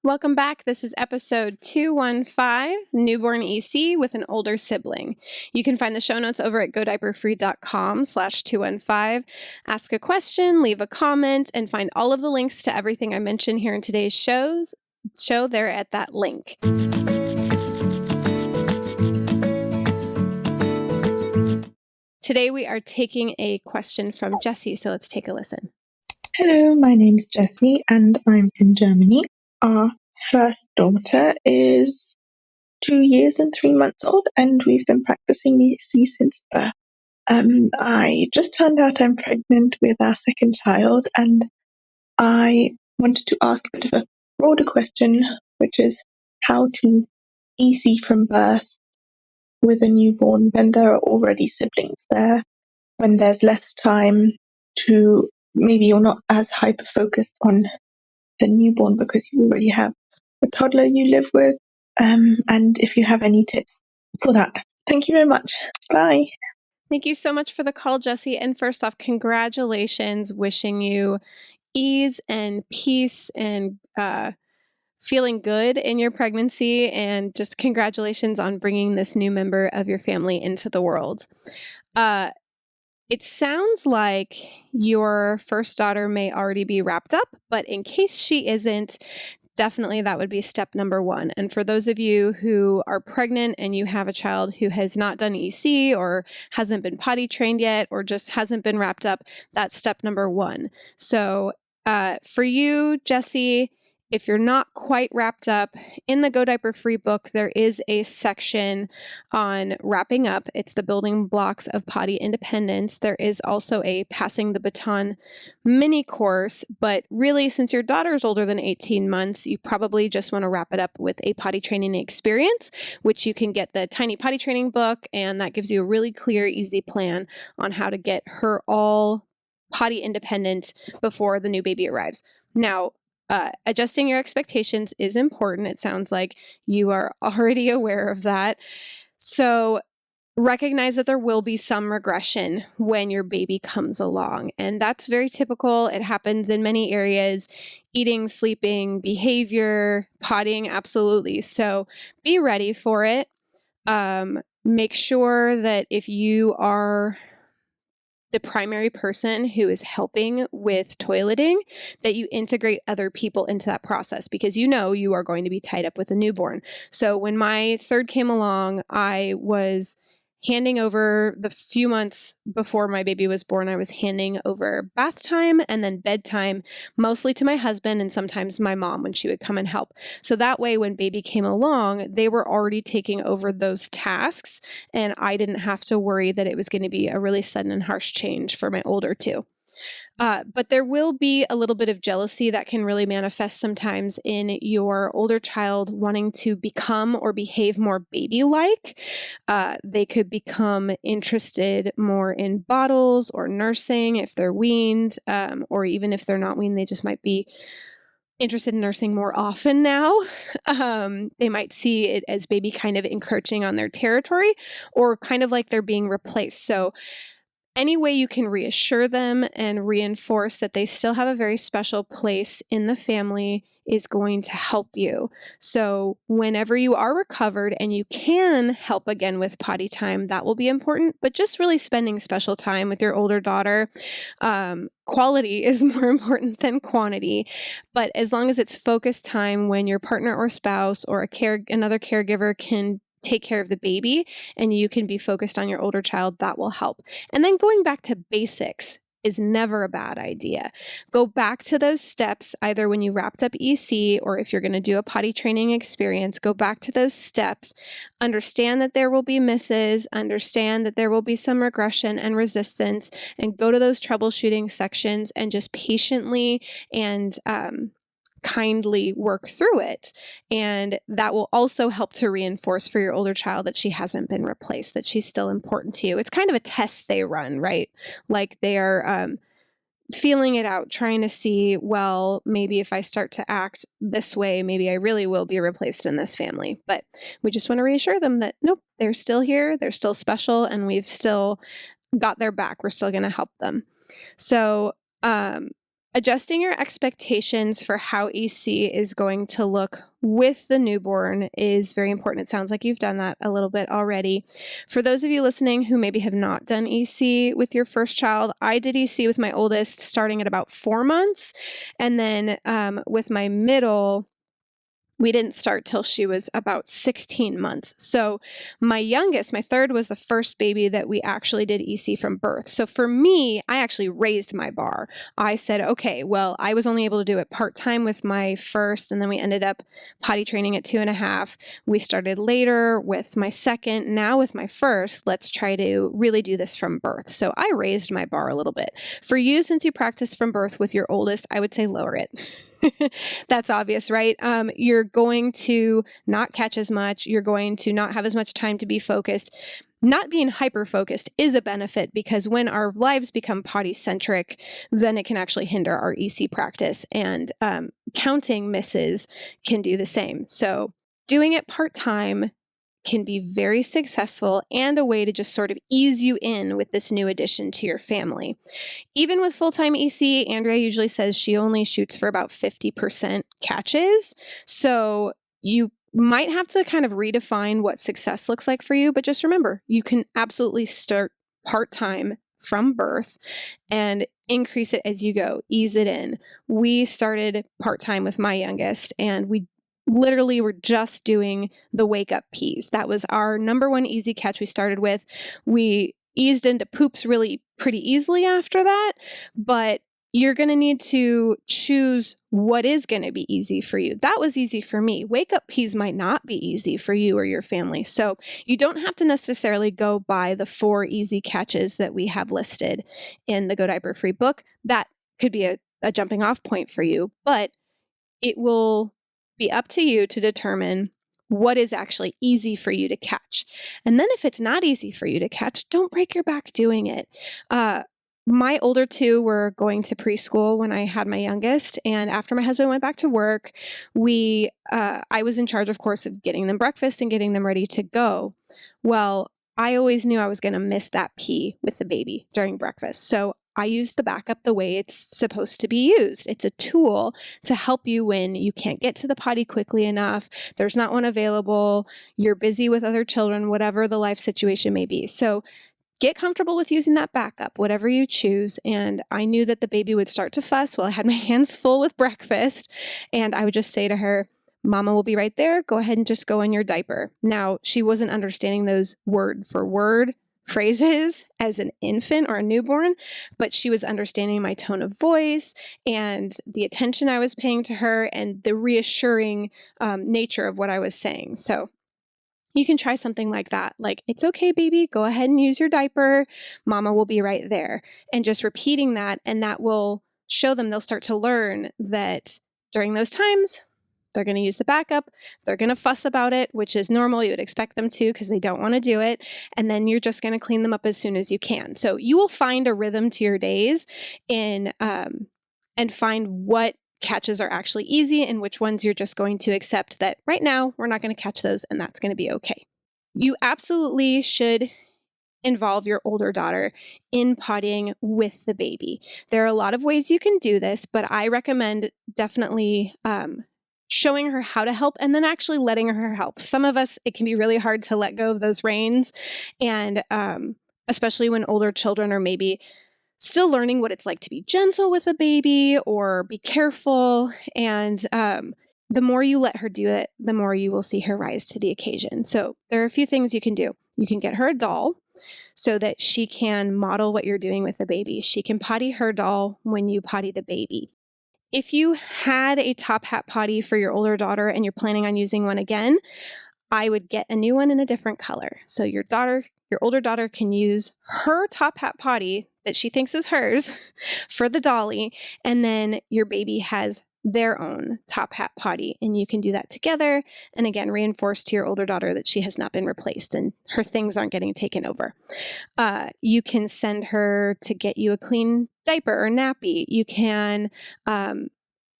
Welcome back. This is episode 215, Newborn EC with an Older Sibling. You can find the show notes over at godiaperfree.com/215. Ask a question, leave a comment, and find all of the links to everything I mentioned here in today's show there at that link. Today we are taking a question from Jessie, so let's take a listen. Hello, my name's Jessie and I'm in Germany. Our first daughter is 2 years and 3 months old and we've been practicing EC since birth. I just found out I'm pregnant with our second child and I wanted to ask a bit of a broader question, which is how to EC from birth with a newborn when there are already siblings there, when there's less time to, maybe you're not as hyper-focused on the newborn because you already have a toddler you live with, and if you have any tips for that. Thank you very much. Bye. Thank you so much for the call, Jessie. And first off, congratulations. Wishing you ease and peace and feeling good in your pregnancy, and just congratulations on bringing this new member of your family into the world. It sounds like your first daughter may already be wrapped up, but in case she isn't, definitely that would be step number one. And for those of you who are pregnant and you have a child who has not done EC or hasn't been potty trained yet or just hasn't been wrapped up, that's step number one. So for you, Jessie, if you're not quite wrapped up, in the Go Diaper Free book, there is a section on wrapping up. It's the building blocks of potty independence. There is also a passing the baton mini course, but really, since your daughter's older than 18 months, you probably just want to wrap it up with a potty training experience, which you can get the tiny potty training book, and that gives you a really clear, easy plan on how to get her all potty independent before the new baby arrives. Now, adjusting your expectations is important. It sounds like you are already aware of that. So recognize that there will be some regression when your baby comes along. And that's very typical. It happens in many areas: eating, sleeping, behavior, pottying, absolutely. So be ready for it. Make sure that if you are the primary person who is helping with toileting, that you integrate other people into that process, because you know you are going to be tied up with a newborn. So when my third came along, I was handing over, the few months before my baby was born, I was handing over bath time and then bedtime, mostly to my husband and sometimes my mom when she would come and help. So that way, when baby came along, they were already taking over those tasks, and I didn't have to worry that it was going to be a really sudden and harsh change for my older two. But there will be a little bit of jealousy that can really manifest sometimes in your older child wanting to become or behave more baby-like. They could become interested more in bottles or nursing if they're weaned, or even if they're not weaned, they just might be interested in nursing more often now. They might see it as baby kind of encroaching on their territory, or kind of like they're being replaced. So any way you can reassure them and reinforce that they still have a very special place in the family is going to help you. So whenever you are recovered and you can help again with potty time, that will be important, but just really spending special time with your older daughter. Quality is more important than quantity, but as long as it's focused time when your partner or spouse or another caregiver can take care of the baby and you can be focused on your older child, that will help. And then going back to basics is never a bad idea. Go back to those steps, either when you wrapped up EC or if you're going to do a potty training experience, go back to those steps. Understand that there will be misses, understand that there will be some regression and resistance, and go to those troubleshooting sections and just patiently and kindly work through it. And that will also help to reinforce for your older child that she hasn't been replaced, that she's still important to you. It's kind of a test they run, right? Like they are feeling it out, trying to see, well, maybe if I start to act this way, maybe I really will be replaced in this family. But we just want to reassure them that, nope, they're still here, they're still special, and we've still got their back. We're still going to help them. So Adjusting your expectations for how EC is going to look with the newborn is very important. It sounds like you've done that a little bit already. For those of you listening who maybe have not done EC with your first child, I did EC with my oldest starting at about 4 months. And then with my middle, we didn't start till she was about 16 months. So my youngest, my third, was the first baby that we actually did EC from birth. So for me, I actually raised my bar. I said, okay, well, I was only able to do it part-time with my first, and then we ended up potty training at 2.5. We started later with my second. Now with my first, let's try to really do this from birth. So I raised my bar a little bit. For you, since you practice from birth with your oldest, I would say lower it. That's obvious, right? You're going to not catch as much. You're going to not have as much time to be focused. Not being hyper-focused is a benefit, because when our lives become potty-centric, then it can actually hinder our EC practice, and counting misses can do the same. So doing it part-time can be very successful and a way to just sort of ease you in with this new addition to your family. Even with full-time EC, Andrea usually says she only shoots for about 50% catches. So you might have to kind of redefine what success looks like for you, but just remember, you can absolutely start part-time from birth and increase it as you go, ease it in. We started part-time with my youngest, and we literally were just doing the wake up pees. That was our number one easy catch we started with. We eased into poops really pretty easily after that, but you're going to need to choose what is going to be easy for you. That was easy for me. Wake up pees might not be easy for you or your family. So you don't have to necessarily go by the 4 easy catches that we have listed in the Go Diaper Free book. That could be a jumping off point for you, but it will be up to you to determine what is actually easy for you to catch. And then if it's not easy for you to catch, don't break your back doing it. My older 2 were going to preschool when I had my youngest, and after my husband went back to work, I was in charge, of course, of getting them breakfast and getting them ready to go. Well, I always knew I was going to miss that pee with the baby during breakfast. So I used the backup the way it's supposed to be used. It's a tool to help you when you can't get to the potty quickly enough, there's not one available, you're busy with other children, whatever the life situation may be. So get comfortable with using that backup, whatever you choose. And I knew that the baby would start to fuss while I had my hands full with breakfast. And I would just say to her, Mama will be right there. Go ahead and just go in your diaper. Now, she wasn't understanding those word for word phrases as an infant or a newborn, but she was understanding my tone of voice and the attention I was paying to her and the reassuring nature of what I was saying. So you can try something like that. Like, it's okay, baby, go ahead and use your diaper. Mama will be right there. And just repeating that, and that will show them, they'll start to learn that during those times, they're going to use the backup. They're going to fuss about it, which is normal. You would expect them to because they don't want to do it. And then you're just going to clean them up as soon as you can. So you will find a rhythm to your days and find what catches are actually easy and which ones you're just going to accept that right now we're not going to catch those, and that's going to be okay. You absolutely should involve your older daughter in pottying with the baby. There are a lot of ways you can do this, but I recommend definitely showing her how to help and then actually letting her help. Some of us, it can be really hard to let go of those reins, and especially when older children are maybe still learning what it's like to be gentle with a baby or be careful. And the more you let her do it, the more you will see her rise to the occasion. So there are a few things you can do. You can get her a doll so that she can model what you're doing with the baby. She can potty her doll when you potty the baby. If you had a top hat potty for your older daughter and you're planning on using one again, I would get a new one in a different color. So your older daughter can use her top hat potty that she thinks is hers for the dolly, and then your baby has their own top hat potty, and you can do that together. And again, reinforce to your older daughter that she has not been replaced and her things aren't getting taken over. You can send her to get you a clean diaper or nappy. You can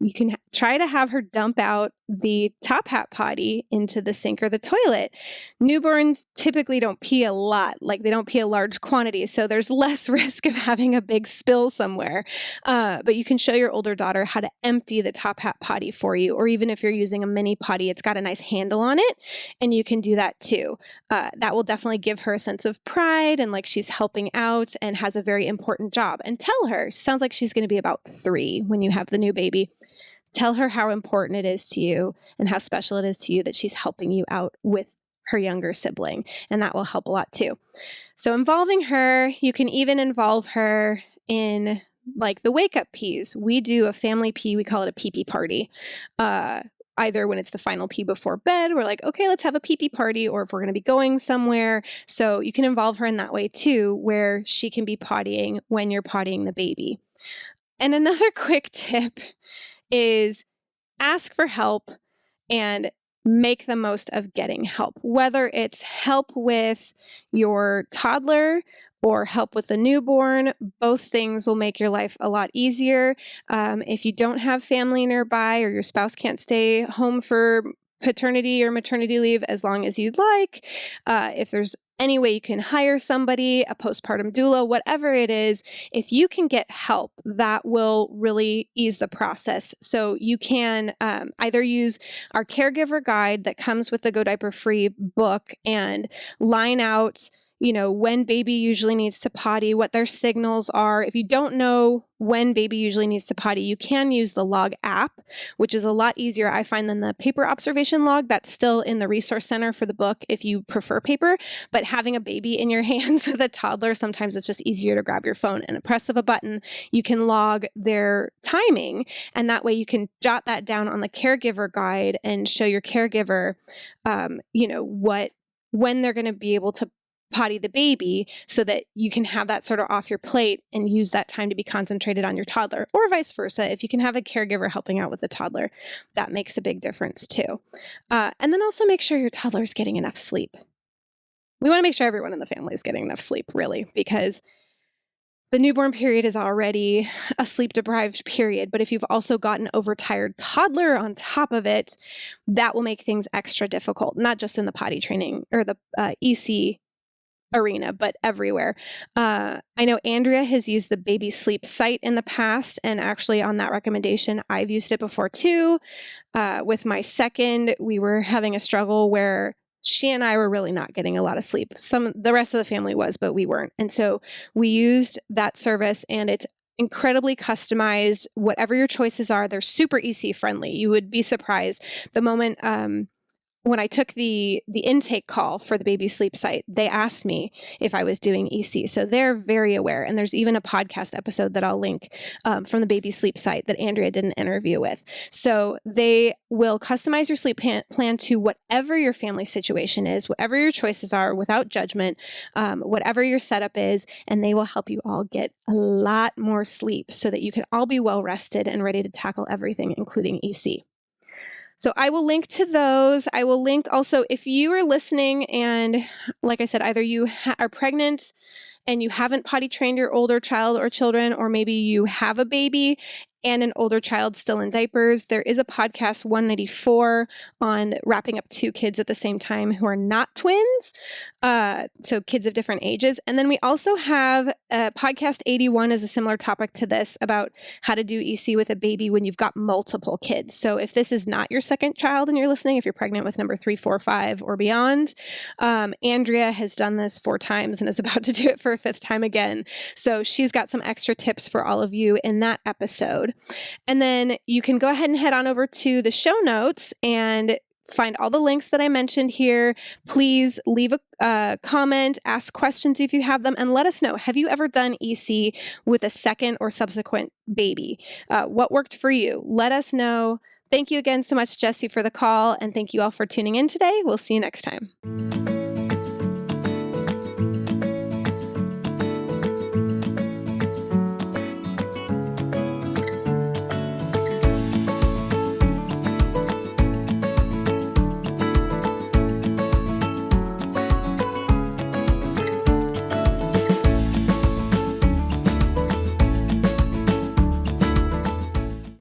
you can try to have her dump out the top hat potty into the sink or the toilet. Newborns typically don't pee a lot, like they don't pee a large quantity, so there's less risk of having a big spill somewhere. But you can show your older daughter how to empty the top hat potty for you, or even if you're using a mini potty, it's got a nice handle on it, and you can do that too. That will definitely give her a sense of pride and like she's helping out and has a very important job. And tell her, sounds like she's going to be about 3 when you have the new baby. Tell her how important it is to you and how special it is to you that she's helping you out with her younger sibling. And that will help a lot too. So involving her, you can even involve her in like the wake up pees. We do a family pee. We call it a pee-pee party. Either when it's the final pee before bed, we're like, okay, let's have a pee-pee party, or if we're going to be going somewhere. So you can involve her in that way too, where she can be pottying when you're pottying the baby. And another quick tip is ask for help and make the most of getting help, whether it's help with your toddler or help with the newborn. Both things will make your life a lot easier. If you don't have family nearby or your spouse can't stay home for paternity or maternity leave as long as you'd like, if there's any way you can hire somebody, a postpartum doula, whatever it is, if you can get help, that will really ease the process. So you can either use our caregiver guide that comes with the Go Diaper Free book and line out, when baby usually needs to potty, what their signals are. If you don't know when baby usually needs to potty, you can use the log app, which is a lot easier, I find, than the paper observation log. That's still in the resource center for the book if you prefer paper. But having a baby in your hands with a toddler, sometimes it's just easier to grab your phone and a press of a button. You can log their timing, and that way you can jot that down on the caregiver guide and show your caregiver, when they're going to be able to potty the baby, so that you can have that sort of off your plate and use that time to be concentrated on your toddler, or vice versa. If you can have a caregiver helping out with the toddler, that makes a big difference too. And then also make sure your toddler is getting enough sleep. We want to make sure everyone in the family is getting enough sleep, really, because the newborn period is already a sleep-deprived period, but if you've also got an overtired toddler on top of it, that will make things extra difficult, not just in the potty training or the EC arena, but everywhere. I know Andrea has used the baby sleep site in the past, and actually on that recommendation, I've used it before too. With my second, we were having a struggle where she and I were really not getting a lot of sleep. The rest of the family was, but we weren't. And so we used that service, and it's incredibly customized. Whatever your choices are, they're super EC friendly. You would be surprised the moment when I took the intake call for the baby sleep site, they asked me if I was doing EC. So they're very aware. And there's even a podcast episode that I'll link from the baby sleep site that Andrea did an interview with. So they will customize your sleep plan to whatever your family situation is, whatever your choices are, without judgment, whatever your setup is, and they will help you all get a lot more sleep so that you can all be well rested and ready to tackle everything, including EC. So I will link to those. I will link also, if you are listening and, like I said, either you are pregnant and you haven't potty trained your older child or children, or maybe you have a baby and an older child still in diapers, there is a podcast 194 on wrapping up 2 kids at the same time who are not twins. So kids of different ages. And then we also have podcast 81 is a similar topic to this, about how to do EC with a baby when you've got multiple kids. So if this is not your second child and you're listening, if you're pregnant with number 3, 4, 5 or beyond, Andrea has done this 4 times and is about to do it for a 5th time again. So she's got some extra tips for all of you in that episode. And then you can go ahead and head on over to the show notes and find all the links that I mentioned here. Please leave a comment, ask questions if you have them, and let us know. Have you ever done EC with a second or subsequent baby? What worked for you? Let us know. Thank you again so much, Jessie, for the call, and thank you all for tuning in today. We'll see you next time.